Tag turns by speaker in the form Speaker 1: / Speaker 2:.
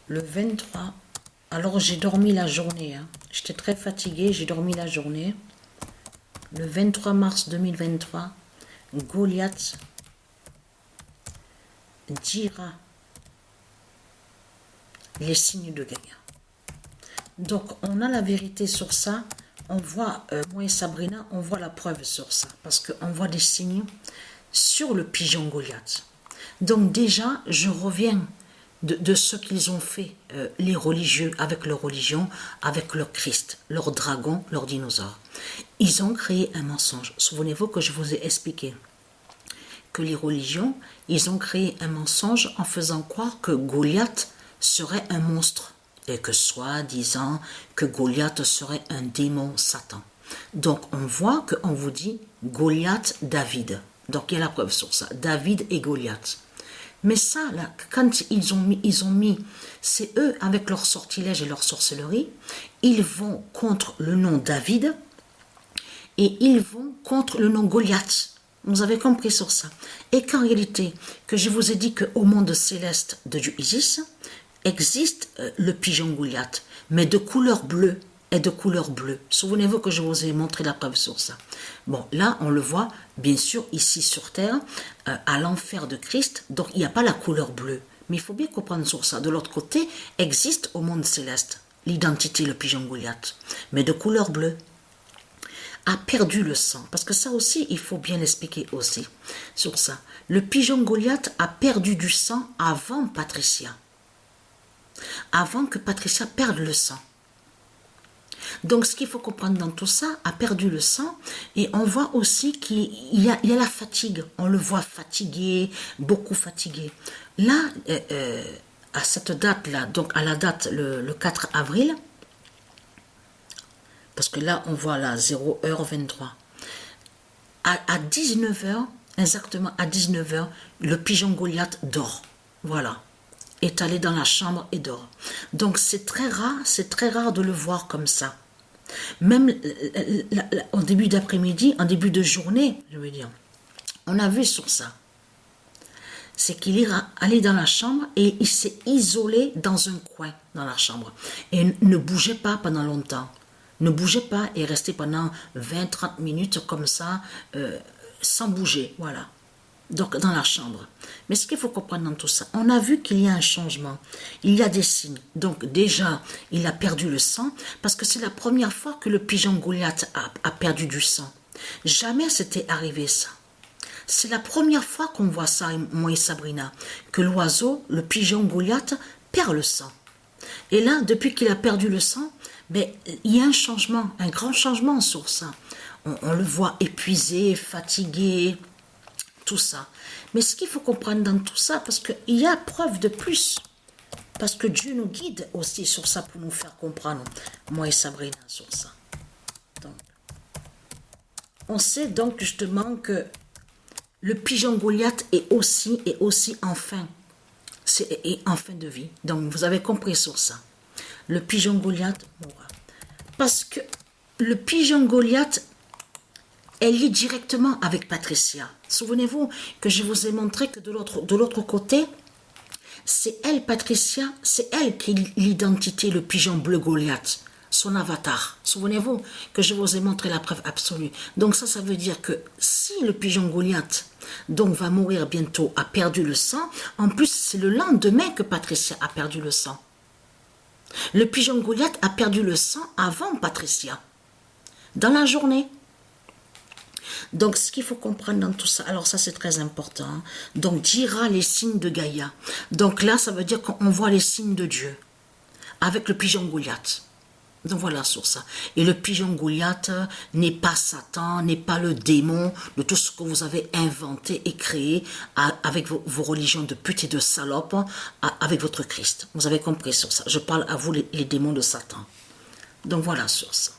Speaker 1: Le 23. Alors j'ai dormi la journée. Hein. J'étais très fatiguée, j'ai dormi la journée. Le 23 mars 2023, Goliath dira les signes de Gaïa. Donc on a la vérité sur ça. On voit, moi et Sabrina, on voit la preuve sur ça. Parce qu'on voit des signes sur le pigeon Goliath. Donc déjà, je reviens de ce qu'ils ont fait, les religieux, avec leur religion, avec leur Christ, leur dragon, leur dinosaure. Ils ont créé un mensonge. Souvenez-vous que je vous ai expliqué que les religions, ils ont créé un mensonge en faisant croire que Goliath serait un monstre et que soi-disant que Goliath serait un démon Satan. Donc on voit qu'on vous dit Goliath David. Donc il y a la preuve sur ça, David et Goliath. Mais ça, là, quand ils ont mis, c'est eux avec leur sortilège et leur sorcellerie, ils vont contre le nom David et ils vont contre le nom Goliath. Vous avez compris sur ça. Et qu'en réalité, que je vous ai dit qu'au monde céleste de Dieu Isis, existe le pigeon Goliath, mais de couleur bleue et de couleur bleue. Souvenez-vous que je vous ai montré la preuve sur ça. Bon, là, on le voit, bien sûr, ici sur Terre, à l'enfer de Christ, donc il n'y a pas la couleur bleue. Mais il faut bien comprendre sur ça. De l'autre côté, existe au monde céleste l'identité, le pigeon Goliath, mais de couleur bleue. A perdu le sang, parce que ça aussi, il faut bien l'expliquer aussi sur ça. Le pigeon Goliath a perdu du sang avant Patricia. Avant que Patricia perde le sang. Donc, ce qu'il faut comprendre dans tout ça, a perdu le sang, et on voit aussi qu'il y a la fatigue. On le voit fatigué, beaucoup fatigué. Là, à cette date-là, donc à la date, le 4 avril, parce que là, on voit là, 0h23. À 19h, exactement à 19h, le pigeon Goliath dort. Voilà. Est allé dans la chambre et dort. Donc c'est très rare de le voir comme ça. Même en début d'après-midi, en début de journée, je veux dire, on a vu sur ça. C'est qu'il est allé dans la chambre et il s'est isolé dans un coin dans la chambre. Et ne bougeait pas pendant longtemps. Ne bougeait pas et restait pendant 20-30 minutes comme ça, sans bouger, voilà. Donc dans la chambre. Mais ce qu'il faut comprendre dans tout ça, on a vu qu'il y a un changement. Il y a des signes. Donc déjà, il a perdu le sang, parce que c'est la première fois que le pigeon Goliath a perdu du sang. Jamais c'était arrivé ça. C'est la première fois qu'on voit ça, moi et Sabrina, que l'oiseau, le pigeon Goliath, perd le sang. Et là, depuis qu'il a perdu le sang, ben, il y a un changement, un grand changement sur ça. On le voit épuisé, fatigué, tout ça. Mais ce qu'il faut comprendre dans tout ça, parce qu'il y a preuve de plus, parce que Dieu nous guide aussi sur ça pour nous faire comprendre, moi et Sabrina, sur ça. Donc, on sait donc justement que le pigeon Goliath est aussi en fin. Est en fin de vie. Donc, vous avez compris sur ça. Le pigeon Goliath mourra. Parce que le pigeon Goliath est lié directement avec Patricia. Souvenez-vous que je vous ai montré que de l'autre côté, c'est elle, Patricia, c'est elle qui est l'identité, le pigeon bleu Goliath, son avatar. Souvenez-vous que je vous ai montré la preuve absolue. Donc ça veut dire que si le pigeon Goliath donc va mourir bientôt, a perdu le sang, en plus c'est le lendemain que Patricia a perdu le sang. Le pigeon Goliath a perdu le sang avant Patricia, dans la journée. Donc, ce qu'il faut comprendre dans tout ça, alors ça c'est très important, hein. Donc dira les signes de Gaïa. Donc là, ça veut dire qu'on voit les signes de Dieu, avec le pigeon Goliath. Donc voilà sur ça. Et le pigeon Goliath n'est pas Satan, n'est pas le démon de tout ce que vous avez inventé et créé avec vos religions de pute et de salope, avec votre Christ. Vous avez compris sur ça. Je parle à vous les démons de Satan. Donc voilà sur ça.